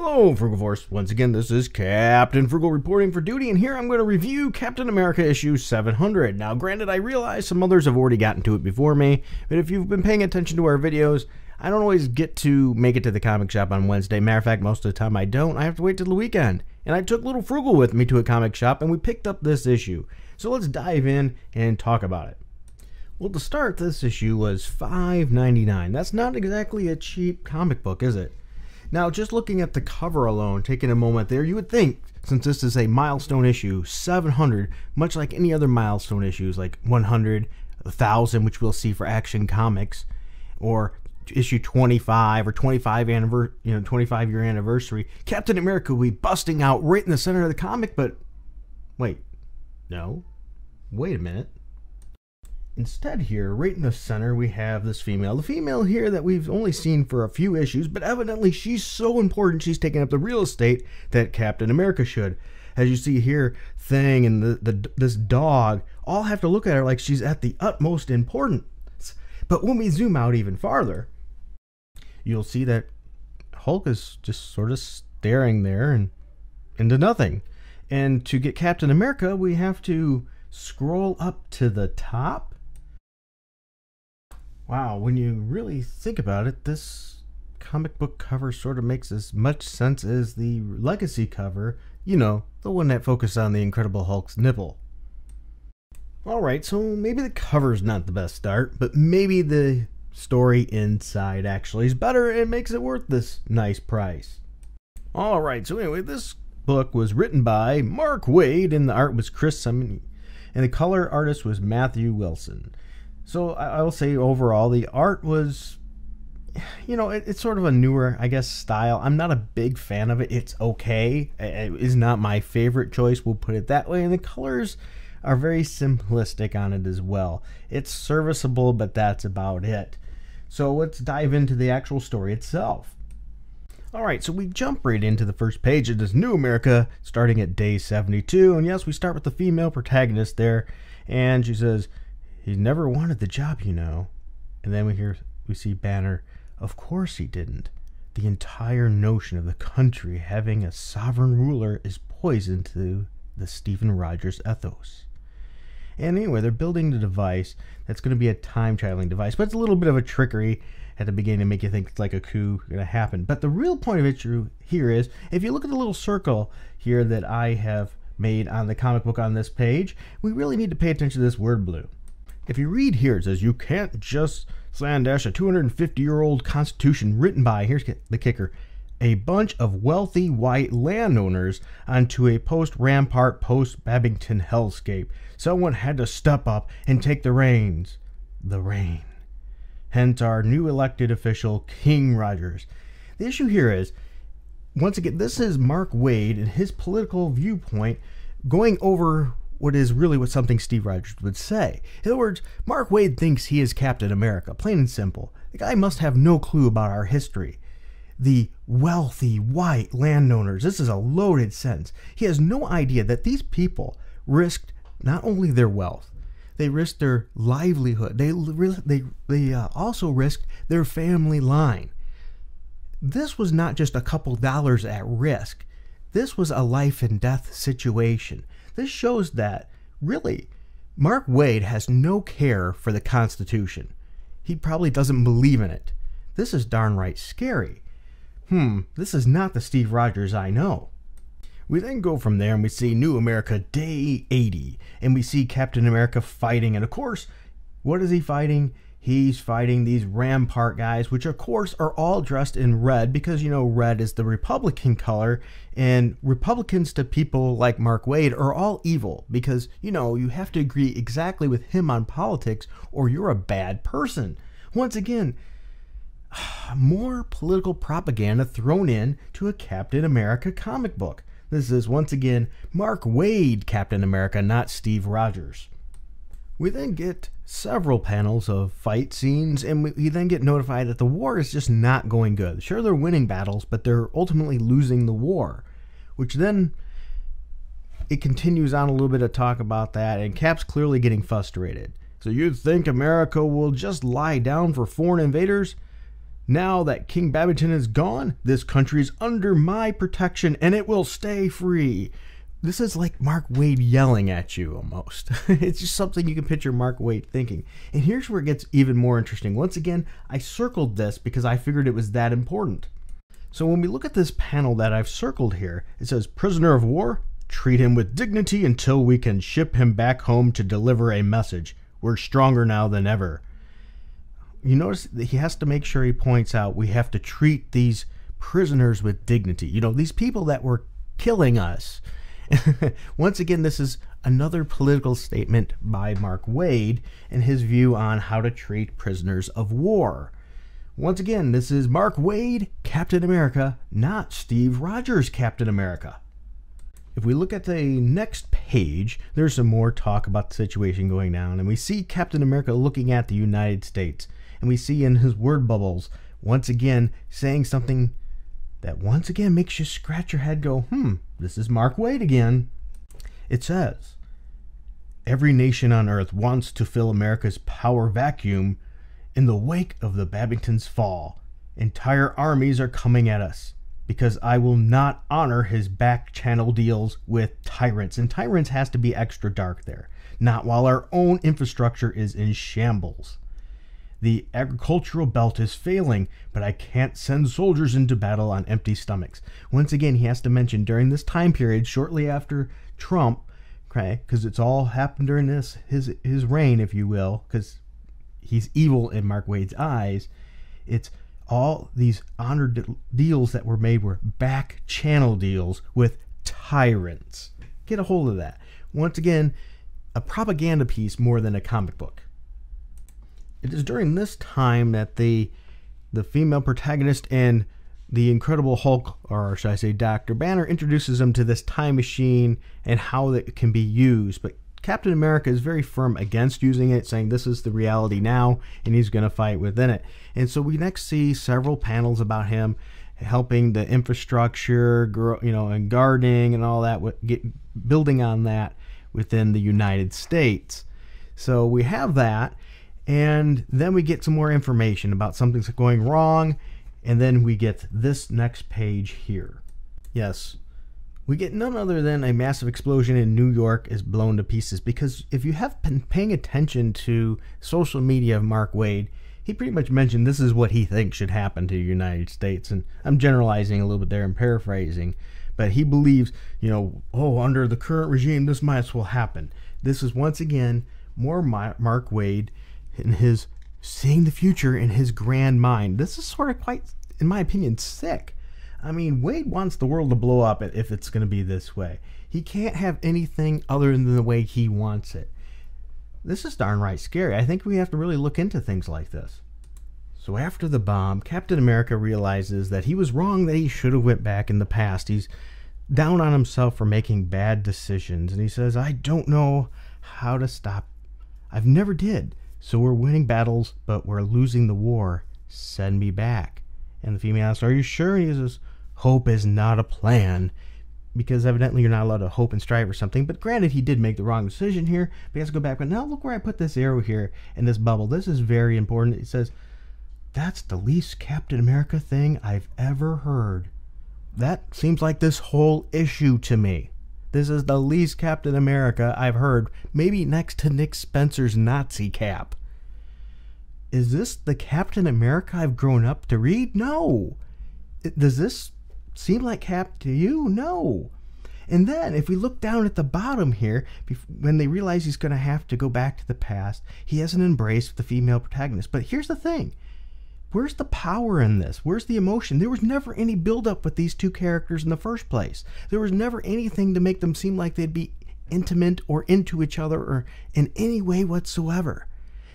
Hello, Frugal Force. Once again, this is Captain Frugal reporting for duty, and here I'm going to review Captain America issue 700. Now, granted, I realize some others have already gotten to it before me, but if you've been paying attention to our videos, I don't always get to make it to the comic shop on Wednesday. Matter of fact, most of the time I don't. I have to wait till the weekend. And I took little Frugal with me to a comic shop, and we picked up this issue. So let's dive in and talk about it. Well, to start, this issue was $5.99. That's not exactly a cheap comic book, is it? Now, just looking at the cover alone, taking a moment there, you would think, since this is a milestone issue, 700, much like any other milestone issues, like 100, 1,000, which we'll see for Action Comics, or issue 25 or 25-year anniversary, Captain America will be busting out right in the center of the comic, but wait, no, wait a minute. Instead here, right in the center, we have this female. The female here that we've only seen for a few issues, but evidently she's so important she's taking up the real estate that Captain America should. As you see here, Thing and this dog all have to look at her like she's at the utmost importance. But when we zoom out even farther, you'll see that Hulk is just sort of staring there and into nothing. And to get Captain America, we have to scroll up to the top. Wow, when you really think about it, this comic book cover sort of makes as much sense as the Legacy cover, you know, the one that focused on the Incredible Hulk's nipple. Alright, so maybe the cover's not the best start, but maybe the story inside actually is better and makes it worth this nice price. Alright, so anyway, this book was written by Mark Waid, and the art was Chris Simon, and the color artist was Matthew Wilson. So I will say overall the art was, you know, it's sort of a newer, I guess, style. I'm not a big fan of it. It's okay. It is not my favorite choice, we'll put it that way. And the colors are very simplistic on it as well. It's serviceable, but that's about it. So let's dive into the actual story itself. Alright, so we jump right into the first page of this New America, starting at day 72. And yes, we start with the female protagonist there, and she says, "He never wanted the job, you know." And then we see Banner, "Of course he didn't. The entire notion of the country having a sovereign ruler is poison to the Stephen Rogers ethos." And anyway, they're building the device that's going to be a time-traveling device, but it's a little bit of a trickery at the beginning to make you think it's like a coup going to happen. But the real point of it here is, if you look at the little circle here that I have made on the comic book on this page, we really need to pay attention to this word blue. If you read here, it says, "You can't just slandash a 250-year-old constitution written by," here's the kicker, "a bunch of wealthy white landowners onto a post-Rampart, post-Babington hellscape. Someone had to step up and take the reins." The reign. Hence our new elected official, King Rogers. The issue here is, once again, this is Mark Waid and his political viewpoint going over what is really what something Steve Rogers would say. In other words, Mark Waid thinks he is Captain America, plain and simple. The guy must have no clue about our history. The wealthy white landowners, this is a loaded sentence. He has no idea that these people risked not only their wealth, they risked their livelihood, they also risked their family line. This was not just a couple dollars at risk. This was a life and death situation. This shows that, really, Mark Waid has no care for the Constitution. He probably doesn't believe in it. This is darn right scary. This is not the Steve Rogers I know. We then go from there and we see New America Day 80. And we see Captain America fighting. And of course, what is he fighting? He's fighting these Rampart guys, which of course are all dressed in red because, you know, red is the Republican color, and Republicans to people like Mark Waid are all evil because, you know, you have to agree exactly with him on politics or you're a bad person. Once again, more political propaganda thrown in to a Captain America comic book. This is, once again, Mark Waid Captain America, not Steve Rogers. We then get several panels of fight scenes, and we then get notified that the war is just not going good. Sure, they're winning battles, but they're ultimately losing the war, which then it continues on a little bit of talk about that, and Cap's clearly getting frustrated. So you think America will just lie down for foreign invaders? Now that King Babington is gone, this country is under my protection and it will stay free. This is like Mark Waid yelling at you almost. It's just something you can picture Mark Waid thinking. And here's where it gets even more interesting. Once again, I circled this because I figured it was that important. So when we look at this panel that I've circled here, it says, prisoner of war, treat him with dignity until we can ship him back home to deliver a message. We're stronger now than ever. You notice that he has to make sure he points out we have to treat these prisoners with dignity. You know, these people that were killing us. Once again, this is another political statement by Mark Waid and his view on how to treat prisoners of war. Once again, this is Mark Waid, Captain America, not Steve Rogers, Captain America. If we look at the next page, there's some more talk about the situation going down, and we see Captain America looking at the United States, and we see in his word bubbles, once again, saying something that once again makes you scratch your head, go, this is Mark Waid again. It says, every nation on earth wants to fill America's power vacuum in the wake of the Babington's fall. Entire armies are coming at us because I will not honor his back channel deals with tyrants. And tyrants has to be extra dark there, not while our own infrastructure is in shambles. The agricultural belt is failing, but I can't send soldiers into battle on empty stomachs. Once again, he has to mention during this time period, shortly after Trump, okay, because it's all happened during his reign, if you will, because he's evil in Mark Waid's eyes. It's all these honor deals that were made were back channel deals with tyrants. Get a hold of that. Once again, a propaganda piece more than a comic book. It is during this time that the female protagonist and the Incredible Hulk, or should I say Dr. Banner, introduces him to this time machine and how it can be used. But Captain America is very firm against using it, saying this is the reality now, and he's going to fight within it. And so we next see several panels about him helping the infrastructure, and gardening and all that, building on that within the United States. So we have that. And then we get some more information about something's going wrong. And then we get this next page here. Yes, we get none other than a massive explosion in New York is blown to pieces. Because if you have been paying attention to social media of Mark Waid, he pretty much mentioned this is what he thinks should happen to the United States. And I'm generalizing a little bit there and paraphrasing. But he believes, under the current regime, this might as well happen. This is once again more Mark Waid in his seeing the future in his grand mind. This is sort of quite, in my opinion, sick. I mean, Waid wants the world to blow up if it's going to be this way. He can't have anything other than the way he wants it. This is darn right scary. I think we have to really look into things like this. So after the bomb, Captain America realizes that he was wrong, that he should have went back in the past. He's down on himself for making bad decisions. And he says, I don't know how to stop. I've never did. So we're winning battles, but we're losing the war. Send me back. And the female asks, are you sure? And he says, hope is not a plan. Because evidently you're not allowed to hope and strive for something. But granted, he did make the wrong decision here. But he has to go back. But now look where I put this arrow here in this bubble. This is very important. It says, that's the least Captain America thing I've ever heard. That seems like this whole issue to me. This is the least Captain America I've heard, maybe next to Nick Spencer's Nazi cap. Is this the Captain America I've grown up to read? No. Does this seem like Cap to you? No. And then if we look down at the bottom here, when they realize he's going to have to go back to the past, he has an embrace with the female protagonist. But here's the thing. Where's the power in this? Where's the emotion? There was never any buildup with these two characters in the first place. There was never anything to make them seem like they'd be intimate or into each other or in any way whatsoever.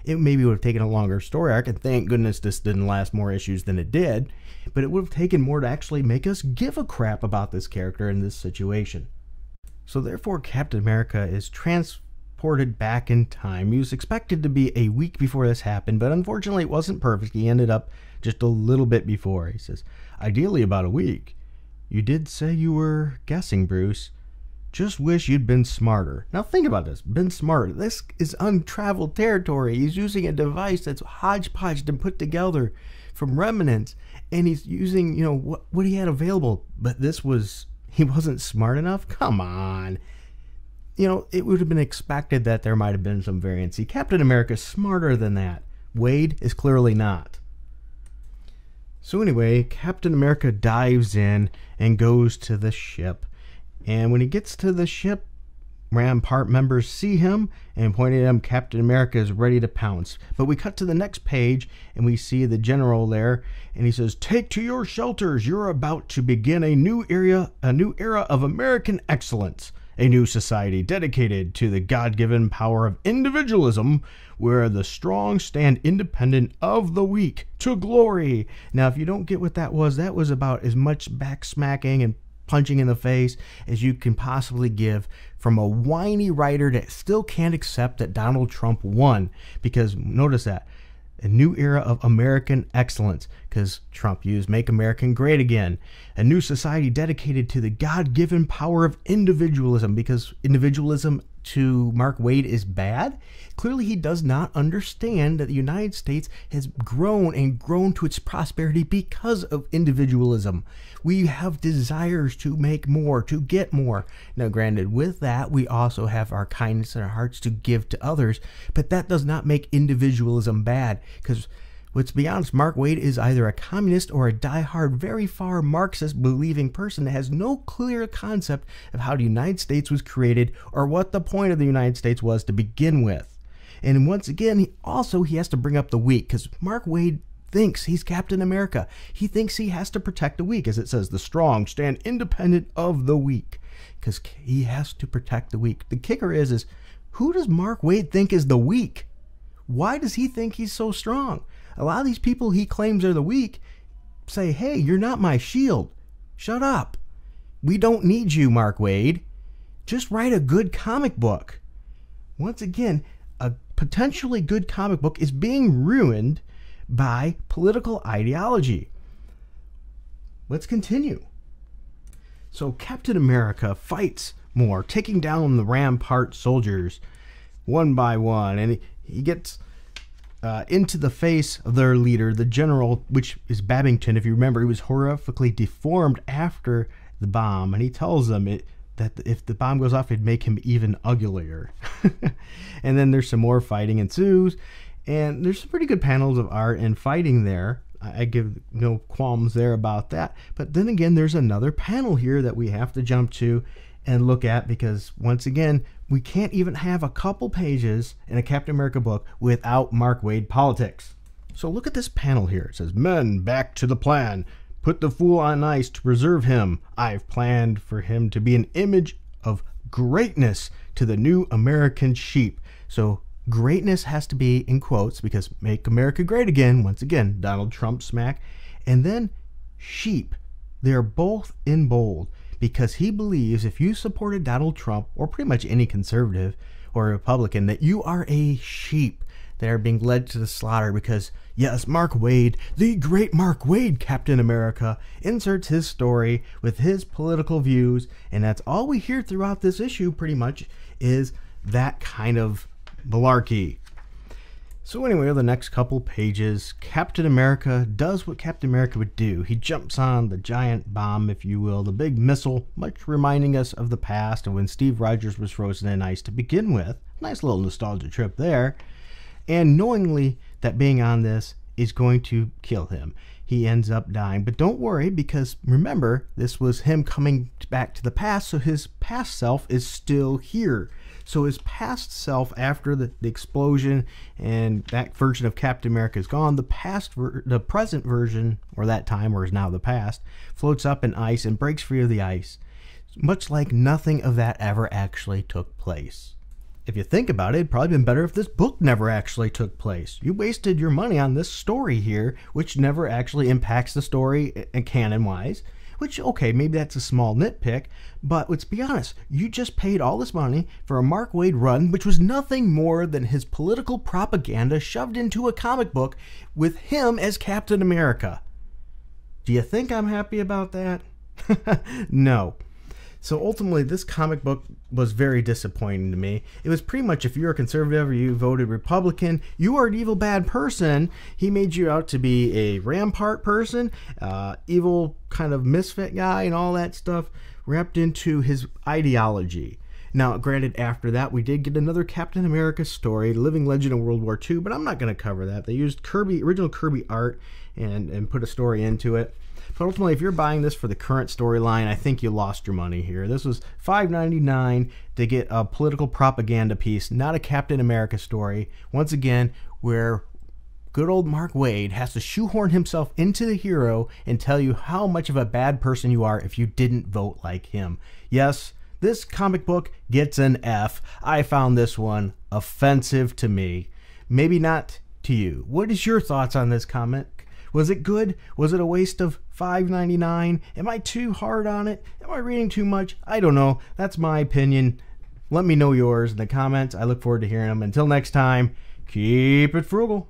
It maybe would have taken a longer story arc, and thank goodness this didn't last more issues than it did, but it would have taken more to actually make us give a crap about this character in this situation. So therefore, Captain America is transported back in time. He was expected to be a week before this happened, but unfortunately it wasn't perfect. He ended up just a little bit before. He says, ideally about a week. You did say you were guessing, Bruce. Just wish you'd been smarter. Now think about this. Been smarter. This is untraveled territory. He's using a device that's hodgepodged and put together from remnants, and he's using, you know, what he had available. But he wasn't smart enough? Come on. You know, it would have been expected that there might have been some variance. See, Captain America's smarter than that. Waid is clearly not. So anyway, Captain America dives in and goes to the ship. And when he gets to the ship, Rampart members see him and point at him. Captain America is ready to pounce. But we cut to the next page and we see the general there, and he says, "Take to your shelters. You're about to begin a new era of American excellence. A new society dedicated to the God-given power of individualism, where the strong stand independent of the weak to glory." Now, if you don't get what that was about as much back-smacking and punching in the face as you can possibly give from a whiny writer that still can't accept that Donald Trump won. Because notice that, a new era of American excellence, because Trump used "Make America Great Again." A new society dedicated to the God-given power of individualism, because individualism to Mark Waid is bad. Clearly he does not understand that the United States has grown and grown to its prosperity because of individualism. We have desires to make more, to get more. Now granted, with that we also have our kindness in our hearts to give to others, but that does not make individualism bad, because let's be honest, Mark Waid is either a communist or a die-hard, very far Marxist believing person that has no clear concept of how the United States was created or what the point of the United States was to begin with. And once again, he has to bring up the weak, because Mark Waid thinks he's Captain America. He thinks he has to protect the weak, as it says, "The strong stand independent of the weak," because he has to protect the weak. The kicker is who does Mark Waid think is the weak? Why does he think he's so strong? A lot of these people he claims are the weak say, "Hey, you're not my shield. Shut up. We don't need you, Mark Waid. Just write a good comic book." Once again, a potentially good comic book is being ruined by political ideology. Let's continue. So Captain America fights more, taking down the Rampart soldiers one by one, and he gets into the face of their leader, the general, which is Babington. If you remember, he was horrifically deformed after the bomb, and he tells them that if the bomb goes off, it'd make him even uglier. And then there's some more fighting ensues, and there's some pretty good panels of art and fighting there. I give no qualms there about that. But then again, there's another panel here that we have to jump to and look at, because once again, we can't even have a couple pages in a Captain America book without Mark Waid politics. So look at this panel here. It says, "Men, back to the plan. Put the fool on ice to preserve him. I've planned for him to be an image of greatness to the new American sheep." So greatness has to be in quotes, because "Make America Great Again," once again, Donald Trump smack. And then sheep. They're both in bold, because he believes if you supported Donald Trump, or pretty much any conservative or Republican, that you are a sheep that are being led to the slaughter, because yes, Mark Waid, the great Mark Waid, Captain America, inserts his story with his political views, and that's all we hear throughout this issue pretty much, is that kind of malarkey. So anyway, the next couple pages, Captain America does what Captain America would do. He jumps on the giant bomb, if you will, the big missile, much reminding us of the past and when Steve Rogers was frozen in ice to begin with. Nice little nostalgia trip there. And knowingly that being on this is going to kill him, he ends up dying. But don't worry, because remember, this was him coming back to the past, so his past self is still here. So his past self, after the explosion and that version of Captain America is gone, the present version, or that time, or is now the past, floats up in ice and breaks free of the ice, much like nothing of that ever actually took place. If you think about it, it'd probably been better if this book never actually took place. You wasted your money on this story here, which never actually impacts the story canon-wise. Which, okay, maybe that's a small nitpick, but let's be honest, you just paid all this money for a Mark Waid run, which was nothing more than his political propaganda shoved into a comic book with him as Captain America. Do you think I'm happy about that? No. So ultimately, this comic book was very disappointing to me. It was pretty much, if you're a conservative or you voted Republican, you are an evil bad person. He made you out to be a rampart person, evil kind of misfit guy and all that stuff wrapped into his ideology. Now, granted, after that, we did get another Captain America story, Living Legend of World War II, but I'm not going to cover that. They used original Kirby art and put a story into it. But ultimately, if you're buying this for the current storyline, I think you lost your money here. This was $5.99 to get a political propaganda piece, not a Captain America story. Once again, where good old Mark Waid has to shoehorn himself into the hero and tell you how much of a bad person you are if you didn't vote like him. Yes, this comic book gets an F. I found this one offensive to me. Maybe not to you. What is your thoughts on this comic? Was it good? Was it a waste of $5.99? Am I too hard on it? Am I reading too much? I don't know. That's my opinion. Let me know yours in the comments. I look forward to hearing them. Until next time, keep it frugal.